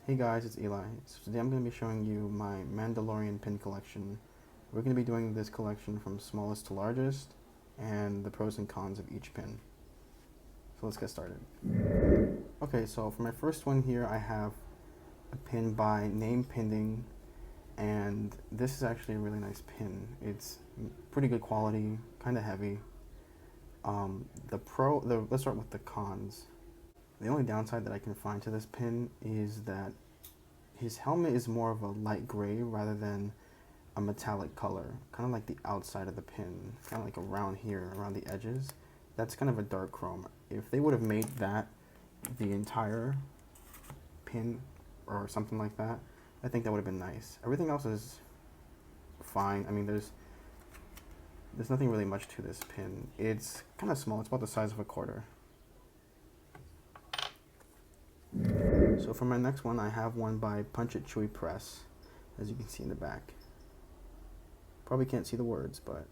Hey guys, it's Eli. So today I'm going to be showing you my Mandalorian Pin Collection. We're going to be doing this collection from smallest to largest and the pros and cons of each pin. So let's get started. Okay, so for my first one here I have a pin by Name Pinning, and this is actually a really nice pin. It's pretty good quality, kind of heavy. Let's start with the cons. The only downside that I can find to this pin is that his helmet is more of a light gray rather than a metallic color, kind of like the outside of the pin, kind of like around here, around the edges. That's kind of a dark chrome. If they would have made that the entire pin or something like that, I think that would have been nice. Everything else is fine. I mean, there's nothing really much to this pin. It's kind of small. It's about the size of a quarter. So for my next one, I have one by Punch It Chewy Press, as you can see in the back. Probably can't see the words, but...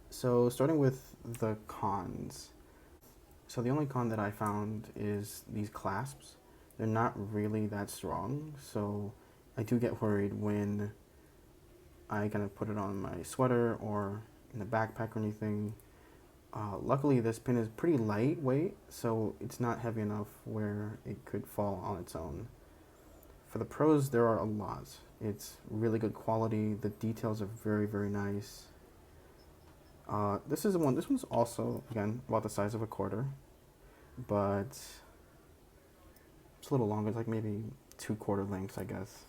So starting with the cons. So the only con that I found is these clasps. They're not really that strong, so I do get worried when I kind of put it on my sweater or in a backpack or anything. Luckily, this pin is pretty lightweight, so it's not heavy enough where it could fall on its own. For the pros, there are a lot. It's really good quality. The details are very, very nice. This one's also, again, about the size of a quarter, but it's a little longer. It's like maybe 2/4 lengths, I guess.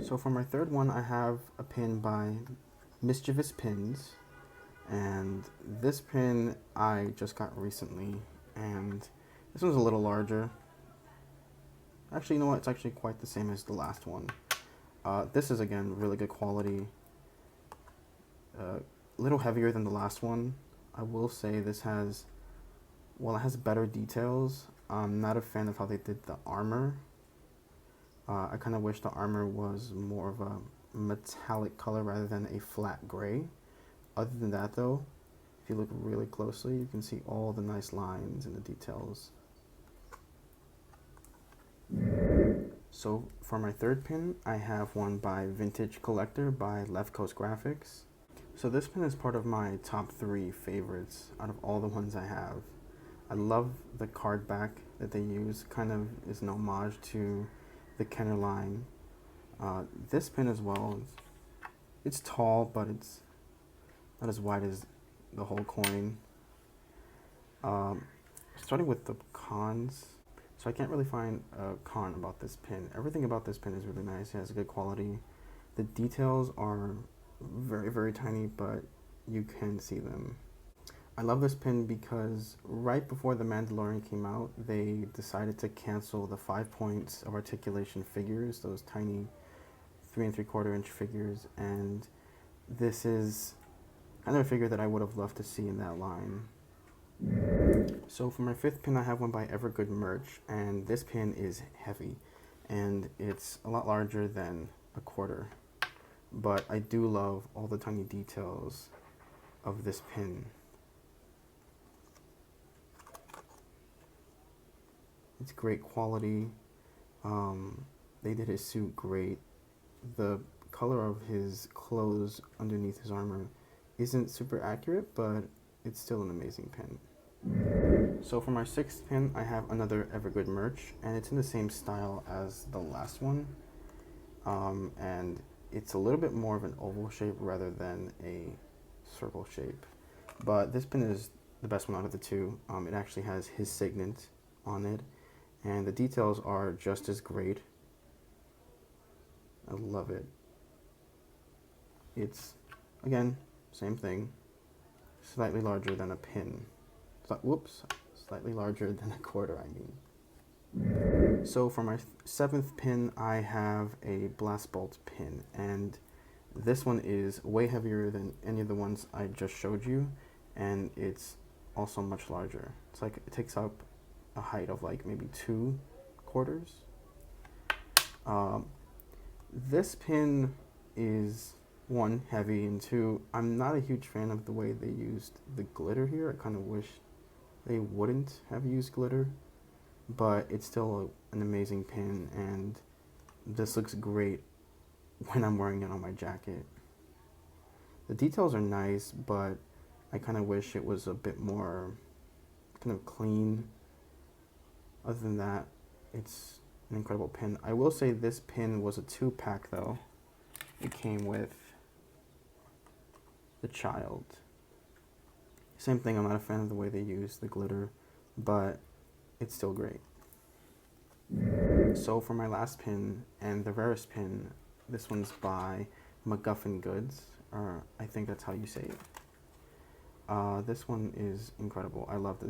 So for my third one, I have a pin by Mischievous Pins. And this pin I just got recently, and this one's a little larger. Actually, you know what? It's actually quite the same as the last one. This is, again, really good quality. A little heavier than the last one. I will say this has, well, it has better details. I'm not a fan of how they did the armor. I kind of wish the armor was more of a metallic color rather than a flat gray. Other than that, though, if you look really closely, you can see all the nice lines and the details. So for my third pin, I have one by Vintage Collector by Left Coast Graphics. So this pin is part of my top 3 favorites out of all the ones I have. I love the card back that they use, kind of is an homage to the Kenner line. This pin as well, it's tall, but it's not as wide as the whole coin. Starting with the cons, so I can't really find a con about this pin. Everything about this pin is really nice. It has good quality. The details are very, very tiny, but you can see them. I love this pin because right before The Mandalorian came out, they decided to cancel the 5 points of articulation figures, those tiny 3 3/4 inch figures, and this is kind of a figure that I would have loved to see in that line. So for my 5th pin, I have one by Evergood Merch, and this pin is heavy, and it's a lot larger than a quarter. But I do love all the tiny details of this pin. It's great quality. They did his suit great. The color of his clothes underneath his armor isn't super accurate, but it's still an amazing pin. So for my 6th pin, I have another Evergood Merch, and it's in the same style as the last one. And it's a little bit more of an oval shape rather than a circle shape. But this pin is the best one out of the two. It actually has his signet on it, and the details are just as great. I love it. It's, again, same thing, slightly larger than a pin. Slightly larger than a quarter, I mean. So for my 7th pin, I have a Blast Bolt pin, and this one is way heavier than any of the ones I just showed you, and it's also much larger. It's like it takes up a height of like maybe 2 quarters. This pin is, 1, heavy, and 2, I'm not a huge fan of the way they used the glitter here. I kind of wish they wouldn't have used glitter. but it's still an amazing pin, and this looks great when I'm wearing it on my jacket. The details are nice, but I kind of wish it was a bit more kind of clean. Other than that, it's an incredible pin. I will say this pin was a 2-pack though. It came with the child. Same thing, I'm not a fan of the way they use the glitter, but it's still great. So for my last pin, and the rarest pin, this one's by MacGuffin Goods, or I think that's how you say it. This one is incredible. I loved it.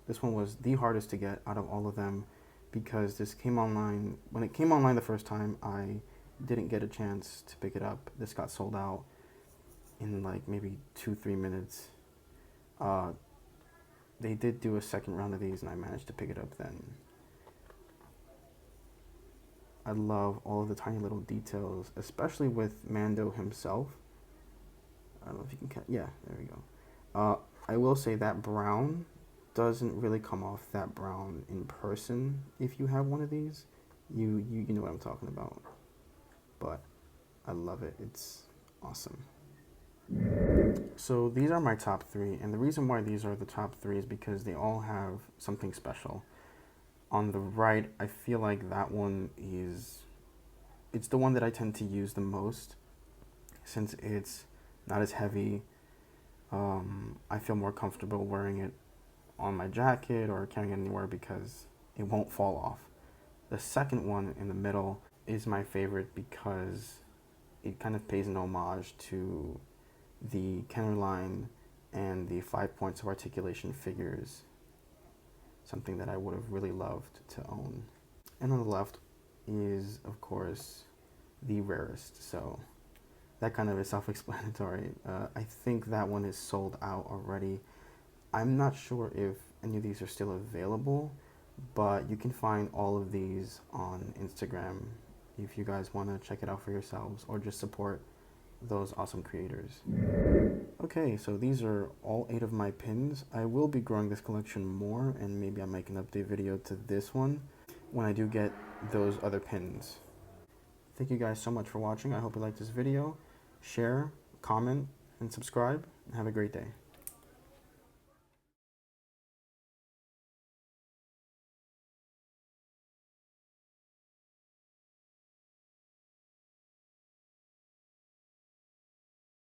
This one was the hardest to get out of all of them, because this came online. When it came online the first time, I didn't get a chance to pick it up. This got sold out in like maybe 2-3 minutes. They did do a second round of these, and I managed to pick it up then. I love all of the tiny little details, especially with Mando himself. I don't know if you can catch. Yeah, there we go. I will say that brown doesn't really come off that brown in person. If you have one of these, you know what I'm talking about. But I love it. It's awesome. So these are my top 3, and the reason why these are the top 3 is because they all have something special. On the right, I feel like that one it's the one that I tend to use the most, since it's not as heavy. I feel more comfortable wearing it on my jacket or carrying it anywhere because it won't fall off. The second one in the middle is my favorite because it kind of pays an homage to the Kennerline and the 5 points of articulation figures, something that I would have really loved to own. And on the left is, of course, the rarest, so that kind of is self-explanatory. I think that one is sold out already. I'm not sure if any of these are still available, but you can find all of these on Instagram if you guys want to check it out for yourselves or just support those awesome creators. Okay, so these are all 8 of my pins. I will be growing this collection more, and maybe I'll make an update video to this one when I do get those other pins. Thank you guys so much for watching. I hope you liked this video. Share, comment, and subscribe. Have a great day.